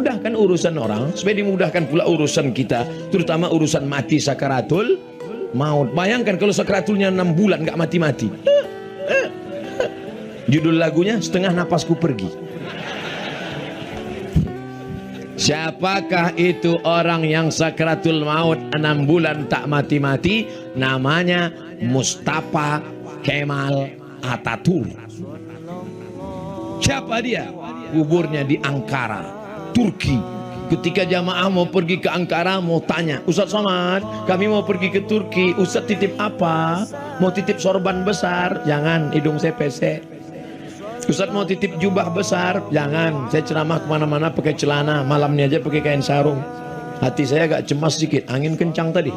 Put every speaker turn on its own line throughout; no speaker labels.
dimudahkan urusan orang, supaya dimudahkan pula urusan kita, terutama urusan mati sakaratul maut. Bayangkan kalau sakaratulnya 6 bulan nggak mati-mati. Judul lagunya Setengah Napasku Pergi. Siapakah itu orang yang sakaratul maut 6 bulan tak mati-mati? Namanya Mustafa Kemal Atatürk. Siapa dia? Kuburnya di Ankara, Turki. Ketika jamaah mau pergi ke Ankara, mau tanya, Ustaz Somad, kami mau pergi ke Turki, Ustaz titip apa? Mau titip sorban besar? Jangan, hidung saya pesek. Ustaz mau titip jubah besar? Jangan, saya ceramah kemana-mana pakai celana, malamnya aja pakai kain sarung. Hati saya agak cemas sedikit, angin kencang tadi.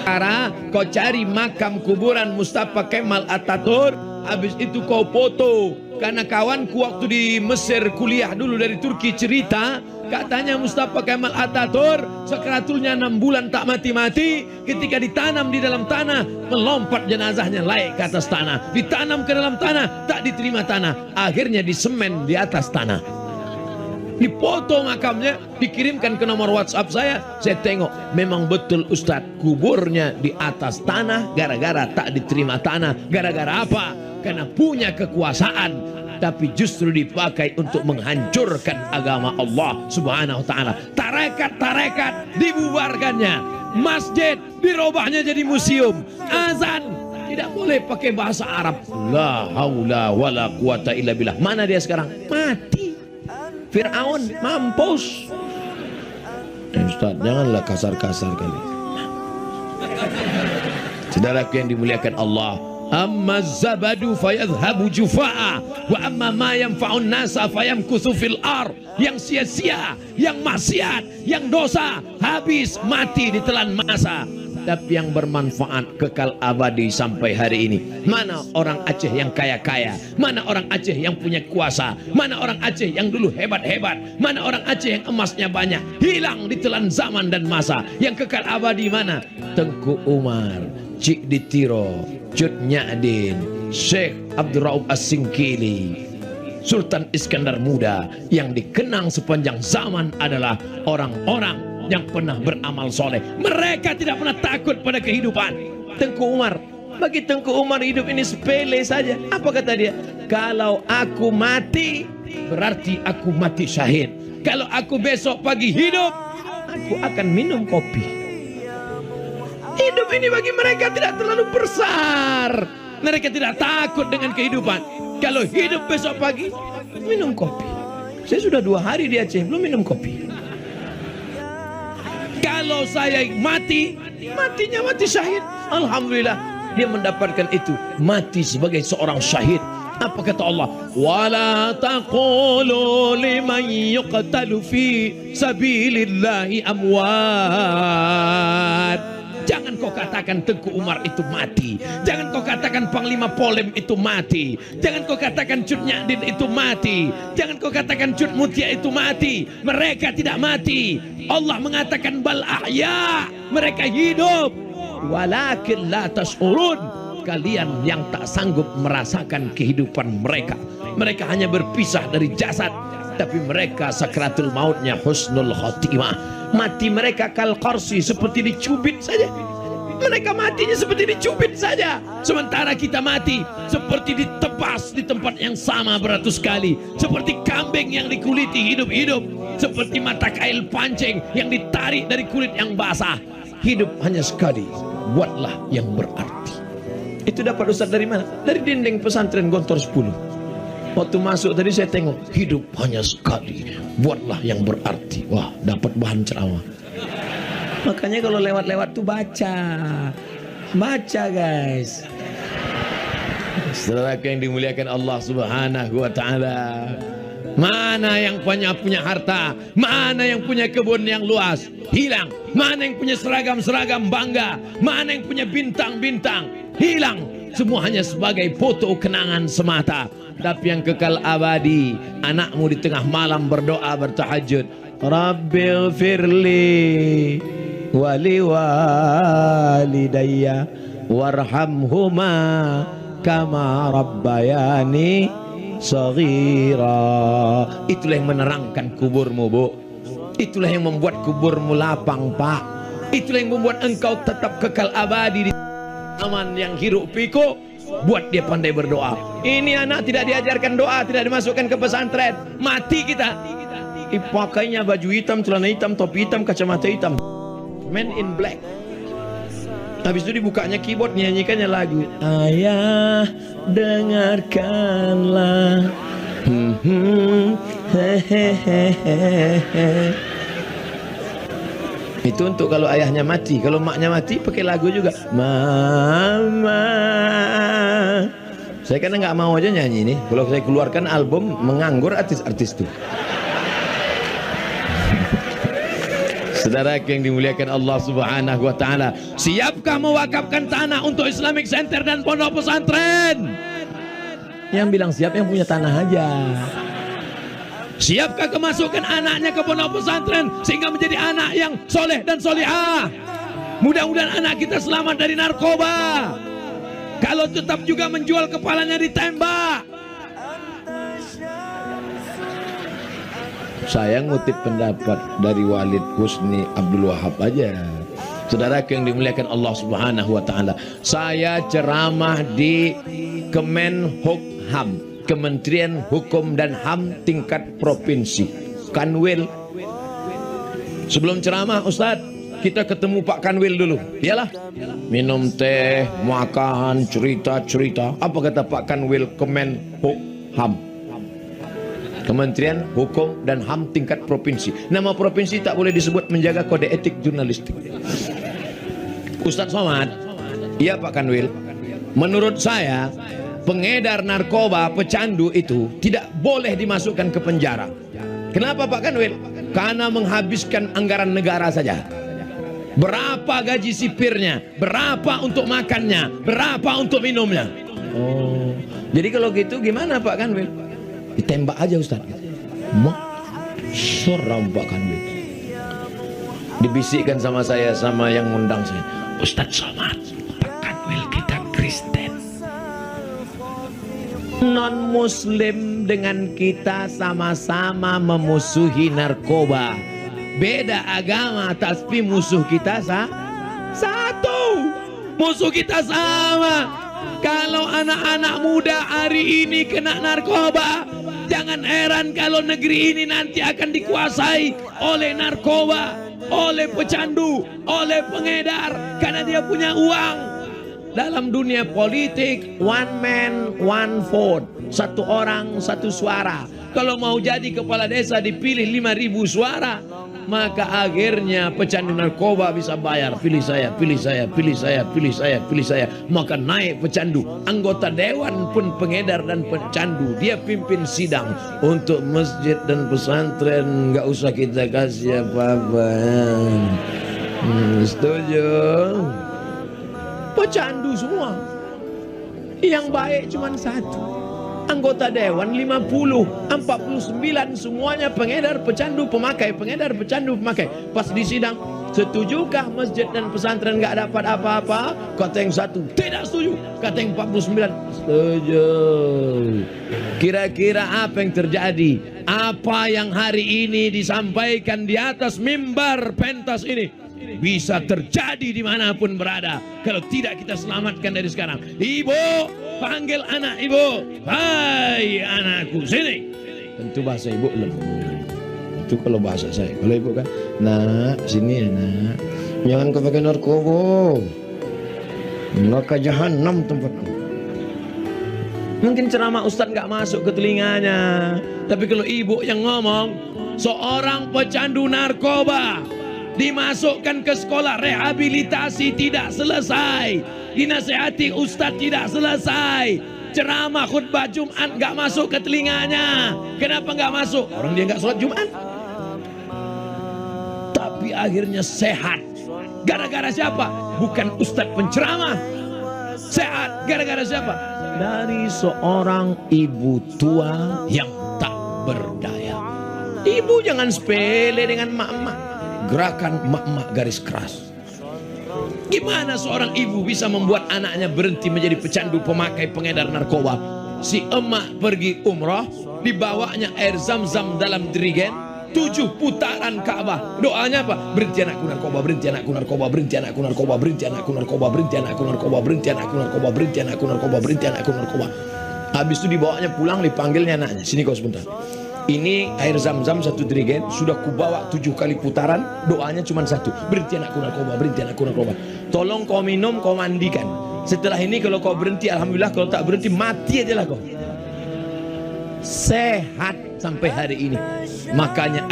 Karena kau cari makam kuburan Mustafa Kemal Atatürk, habis itu kau foto. Karena kawanku waktu di Mesir kuliah dulu dari Turki cerita, katanya Mustafa Kemal Atatürk sakratulnya 6 bulan tak mati-mati. Ketika ditanam di dalam tanah, melompat jenazahnya naik ke atas tanah. Ditanam ke dalam tanah, tak diterima tanah. Akhirnya disemen di atas tanah. Dipoto makamnya, dikirimkan ke nomor WhatsApp saya tengok, memang betul Ustadz, kuburnya di atas tanah gara-gara tak diterima tanah. Gara-gara apa? Karena punya kekuasaan, tapi justru dipakai untuk menghancurkan agama Allah Subhanahu wa ta'ala. Tarekat-tarekat dibubarkannya, masjid dirubahnya jadi museum, azan tidak boleh pakai bahasa Arab. La haula wala quwata illa billah. Mana dia sekarang? Mati. Fir'aun mampus. Ustaz, janganlah kasar-kasar kali. Saudaraku yang dimuliakan Allah, amma zabadu fayadhhabu jufa'a wa amma ma yanfa'un nasa fayamkuthu fil ar. Yang sia-sia, yang maksiat, yang dosa habis mati ditelan masa. Tapi yang bermanfaat kekal abadi sampai hari ini. Mana orang Aceh yang kaya-kaya? Mana orang Aceh yang punya kuasa? Mana orang Aceh yang dulu hebat-hebat? Mana orang Aceh yang emasnya banyak? Hilang ditelan zaman dan masa. Yang kekal abadi mana? Tengku Umar, Cik Ditiro, Cut Nyadin, Syekh Abdul Rauf As-Singkili, Sultan Iskandar Muda. Yang dikenang sepanjang zaman adalah orang-orang yang pernah beramal soleh. Mereka tidak pernah takut pada kehidupan. Tengku Umar, bagi Tengku Umar hidup ini sepele saja. Apa kata dia? Kalau aku mati, berarti aku mati syahid. Kalau aku besok pagi hidup, aku akan minum kopi. Hidup ini bagi mereka tidak terlalu besar. Mereka tidak takut dengan kehidupan. Kalau hidup besok pagi, minum kopi. Saya sudah 2 hari di Aceh, belum minum kopi. Kalau saya mati, matinya mati syahid. Alhamdulillah, dia mendapatkan itu, mati sebagai seorang syahid. Apa kata Allah? Wala taqulu liman yuqtalu fi sabilillahi amwat. Jangan kau katakan Tengku Umar itu mati. Jangan kau katakan Panglima Polem itu mati. Jangan kau katakan Cut Nyadin itu mati. Jangan kau katakan Cut Mutia itu mati. Mereka tidak mati. Allah mengatakan bal ahya, mereka hidup. Walakin la tash'urun, kalian yang tak sanggup merasakan kehidupan mereka. Mereka hanya berpisah dari jasad, tapi mereka sakratul mautnya husnul khotimah. Mati mereka kal qarsi, seperti dicubit saja. Mereka matinya seperti dicubit saja. Sementara kita mati seperti ditebas di tempat yang sama beratus kali. Seperti kambing yang dikuliti hidup-hidup. Seperti mata kail pancing yang ditarik dari kulit yang basah. Hidup hanya sekali, buatlah yang berarti. Itu dapat Ustaz dari mana? Dari dinding pesantren Gontor 10. Waktu masuk tadi saya tengok, hidup hanya sekali, buatlah yang berarti. Wah, dapat bahan ceramah. Makanya kalau lewat-lewat tuh baca guys. Saudara yang dimuliakan Allah Subhanahu wa ta'ala, mana yang punya harta, mana yang punya kebun yang luas, hilang. Mana yang punya seragam-seragam bangga, mana yang punya bintang-bintang, hilang. Semua hanya sebagai foto kenangan semata. Tapi yang kekal abadi, anakmu di tengah malam berdoa bertahajud, Rabbil firli wali walidayya warhamhuma kama rabbayani saghira. Itulah yang menerangkan kuburmu, Bu. Itulah yang membuat kuburmu lapang, Pak. Itulah yang membuat engkau tetap kekal abadi di zaman yang hiruk pikuk. Buat dia pandai berdoa. Ini anak tidak diajarkan doa, tidak dimasukkan ke pesantren, mati kita. Pakainya baju hitam, celana hitam, topi hitam, kacamata hitam, Man in Black. Habis itu dibukanya keyboard, nyanyikannya lagu Ayah dengarkanlah. Itu untuk kalau ayahnya mati. Kalau maknya mati pakai lagu juga, Mama. Saya karena nggak mau aja nyanyi nih. Kalau saya keluarkan album, menganggur artis-artis tuh. Saudara yang dimuliakan Allah Subhanahu wa taala, siapkah mewakafkan tanah untuk Islamic Center dan pondok pesantren? Yang bilang siap yang punya tanah aja. Siapkah kemasukan anaknya ke pondok pesantren sehingga menjadi anak yang soleh dan solihah? Mudah-mudahan anak kita selamat dari narkoba. Kalau tetap juga menjual, kepalanya ditembak. Saya ngutip pendapat dari Walid Husni Abdul Wahab aja. Saudara yang dimuliakan Allah Subhanahu wa taala, saya ceramah di Kemenhukham, Kementerian Hukum dan HAM tingkat provinsi, Kanwil. Sebelum ceramah, Ustadz, kita ketemu Pak Kanwil dulu. Iyalah, minum teh, makan, cerita-cerita. Apa kata Pak Kanwil Kemenhukham, Kementerian Hukum dan HAM tingkat provinsi. Nama provinsi tak boleh disebut, menjaga kode etik jurnalistik. Ustadz Somad, iya Pak Kanwil, menurut saya pengedar narkoba, pecandu itu tidak boleh dimasukkan ke penjara. Kenapa Pak Kanwil? Karena menghabiskan anggaran negara saja. Berapa gaji sipirnya, berapa untuk makannya, berapa untuk minumnya. Oh, jadi kalau gitu gimana Pak Kanwil? Ditembak aja Ustaz. Seram Pak Kanwil. Dibisikkan sama saya, sama yang ngundang saya, Ustadz Somad, Pak Kanwil kita Kristen, non muslim dengan kita sama-sama memusuhi narkoba. Beda agama tapi musuh kita satu. Musuh kita sama. Kalau anak-anak muda hari ini kena narkoba, jangan heran kalau negeri ini nanti akan dikuasai oleh narkoba, oleh pecandu, oleh pengedar, karena dia punya uang. Dalam dunia politik, one man, one vote, satu orang, satu suara. Kalau mau jadi kepala desa dipilih 5.000 suara, maka akhirnya pecandu narkoba bisa bayar, pilih saya, pilih saya, pilih saya, pilih saya, pilih saya. Maka naik pecandu. Anggota dewan pun pengedar dan pecandu. Dia pimpin sidang. Untuk masjid dan pesantren nggak usah kita kasih apa-apa. Setuju? Pecandu semua. Yang baik cuma satu. Anggota dewan 50, 49 semuanya pengedar, pecandu, pemakai, pengedar, pecandu, pemakai. Pas di sidang, setujukah masjid dan pesantren nggak dapat apa-apa? Kata yang satu, tidak setuju. Kata yang 49, setuju. Kira-kira apa yang terjadi? Apa yang hari ini disampaikan di atas mimbar pentas ini bisa terjadi dimanapun berada. Kalau tidak kita selamatkan dari sekarang. Ibu, panggil anak ibu. Hai anakku, sini. Tentu bahasa ibu lembut. Itu kalau bahasa saya. Kalau ibu kan, nak sini ya nak. Jangan kau pakai narkoba. Neraka jahanam tempatmu. Mungkin ceramah Ustadz nggak masuk ke telinganya. Tapi kalau ibu yang ngomong, seorang pecandu narkoba dimasukkan ke sekolah rehabilitasi tidak selesai, dinasehati Ustadz tidak selesai, ceramah khutbah Jumat nggak masuk ke telinganya. Kenapa nggak masuk? Orang dia nggak sholat Jumat. Tapi akhirnya sehat. Gara-gara siapa? Bukan Ustadz penceramah. Sehat gara-gara siapa? Dari seorang ibu tua yang tak berdaya. Ibu jangan sepele dengan mak-mak. Gerakan mak-mak garis keras. Gimana seorang ibu bisa membuat anaknya berhenti menjadi pecandu, pemakai, pengedar narkoba? Si emak pergi umroh, dibawanya air zam-zam dalam jerigen, 7 putaran Ka'bah. Doanya apa? Berhenti anakku narkoba, berhenti anakku narkoba, berhenti anakku narkoba, berhenti anakku narkoba, berhenti anakku narkoba, berhenti anakku narkoba, berhenti anakku narkoba, berhenti anakku narkoba. Habis itu dibawanya pulang, dipanggilnya anaknya, sini kau sebentar. Ini air zam-zam 1 jerigen, sudah kubawa 7 kali putaran, doanya cuma 1. Berhenti anakku narkoba, berhenti anakku narkoba. Tolong kau minum, kau mandikan. Setelah ini kalau kau berhenti, alhamdulillah. Kalau tak berhenti, mati aja lah kau. Sehat sampai hari ini. Makanya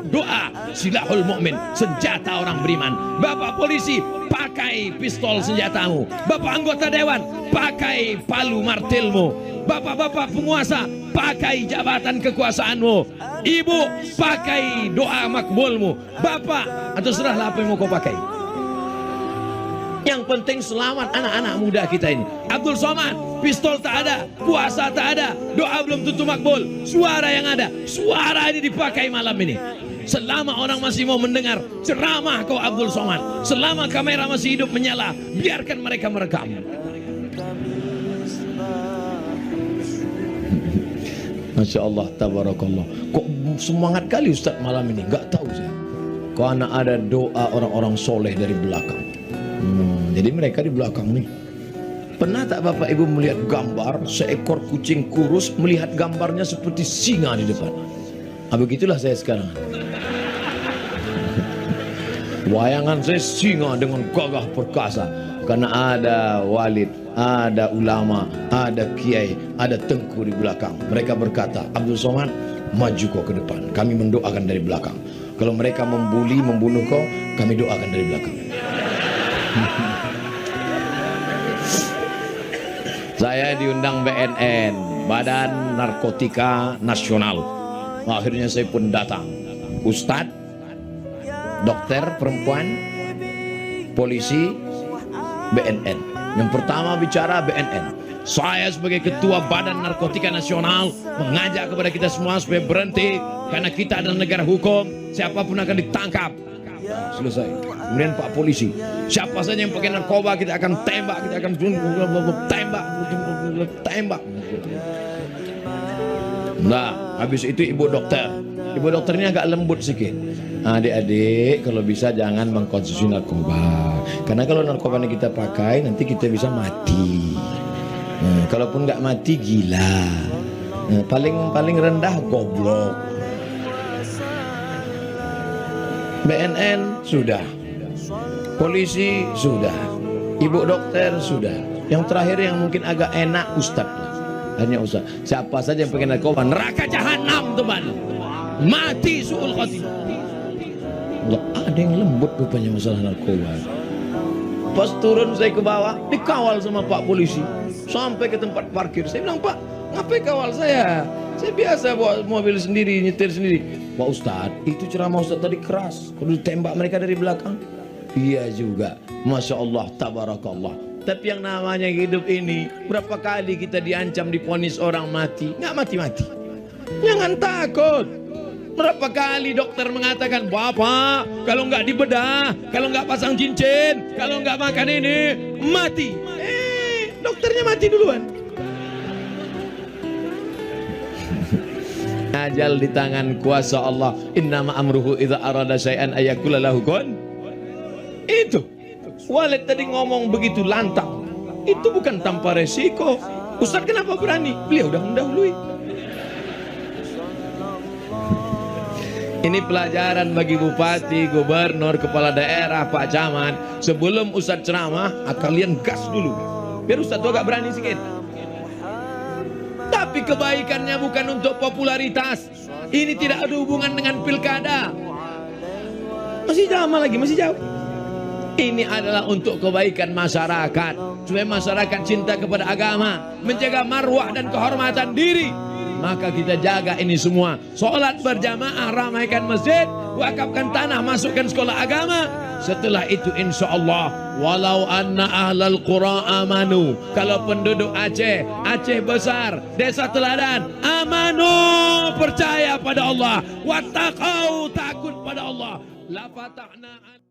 doa silahul mukmin, senjata orang beriman. Bapak polisi, pakai pistol senjatamu. Bapak anggota dewan, pakai palu martilmu. Bapak-bapak penguasa, pakai jabatan kekuasaanmu. Ibu, pakai doa makbulmu. Bapak, atau serahlah apa yang mau kau pakai. Yang penting selamat anak-anak muda kita ini. Abdul Somad, pistol tak ada, puasa tak ada, doa belum tentu makbul. Suara yang ada, suara ini dipakai malam ini. Selama orang masih mau mendengar ceramah kau Abdul Somad, selama kamera masih hidup menyala, biarkan mereka merekam. Masya Allah, tabarakallah. Kok semangat kali Ustaz malam ini? Gak tahu saya. Kok anak ada doa orang-orang soleh dari belakang. Jadi mereka di belakang nih. Pernah tak Bapak Ibu melihat gambar seekor kucing kurus melihat gambarnya seperti singa di depan? Begitulah saya sekarang. Wayangan saya singa dengan gagah perkasa. Karena ada walid, ada ulama, ada kiai, ada tengku di belakang. Mereka berkata, Abdul Somad, maju kau ke depan. Kami mendoakan dari belakang. Kalau mereka membuli, membunuh kau, kami doakan dari belakang. Saya diundang BNN, Badan Narkotika Nasional. Akhirnya saya pun datang. Ustadz, dokter perempuan, polisi, BNN. Yang pertama bicara BNN. Saya sebagai ketua Badan Narkotika Nasional mengajak kepada kita semua supaya berhenti, karena kita adalah negara hukum. Siapapun akan ditangkap. Selesai. Kemudian Pak Polisi, siapa saja yang pakai narkoba kita akan tembak, kita akan tembak. Nah, habis itu Ibu dokter. Ibu dokternya agak lembut sedikit. Adik-adik, kalau bisa jangan mengkonsumsi narkoba. Karena kalau narkoba yang kita pakai, nanti kita bisa mati. Kalaupun nggak mati, gila. Paling rendah goblok. BNN sudah, polisi sudah, ibu dokter sudah. Yang terakhir yang mungkin agak enak Ustadz. Hanya Ustadz. Siapa saja yang pakai narkoba, neraka jahanam teman. Mati su'ul khatimah. Ada yang lembut rupanya masalah narkoba. Pas turun saya ke bawah, dikawal sama Pak Polisi sampai ke tempat parkir. Saya bilang, Pak, ngapain kawal saya? Saya biasa bawa mobil sendiri, nyetir sendiri. Pak Ustadz, itu ceramah Ustadz tadi keras. Kalau ditembak mereka dari belakang. Iya juga. Masya Allah, tabarakallah. Tapi yang namanya hidup ini, berapa kali kita diancam, diponis orang mati. Nggak mati-mati. Jangan takut. Berapa kali dokter mengatakan, Bapak, kalau nggak dibedah, kalau nggak pasang cincin, kalau nggak makan ini, mati. Dokternya mati duluan. Ajal di tangan kuasa Allah. Innama amruhu idza arada syai'an ayaqula lahu kun. Itu. Walid tadi ngomong begitu lantang. Itu bukan tanpa resiko. Ustaz kenapa berani? Beliau udah mendahului. Ini pelajaran bagi bupati, gubernur, kepala daerah, Pak Camat. Sebelum Ustaz ceramah, kalian gas dulu. Biar Ustaz tuh agak berani sedikit. Tapi kebaikannya bukan untuk popularitas. Ini tidak ada hubungan dengan pilkada. Masih lama lagi, masih jauh. Ini adalah untuk kebaikan masyarakat. Supaya masyarakat cinta kepada agama, menjaga marwah dan kehormatan diri. Maka kita jaga ini semua. Sholat berjamaah, ramaikan masjid, wakafkan tanah, masukkan sekolah agama. Setelah itu insya Allah, walau anna ahlal qura amanu, kalau penduduk Aceh, Aceh besar, desa teladan, amanu, percaya pada Allah, wattaqau, takut pada Allah, la fatahna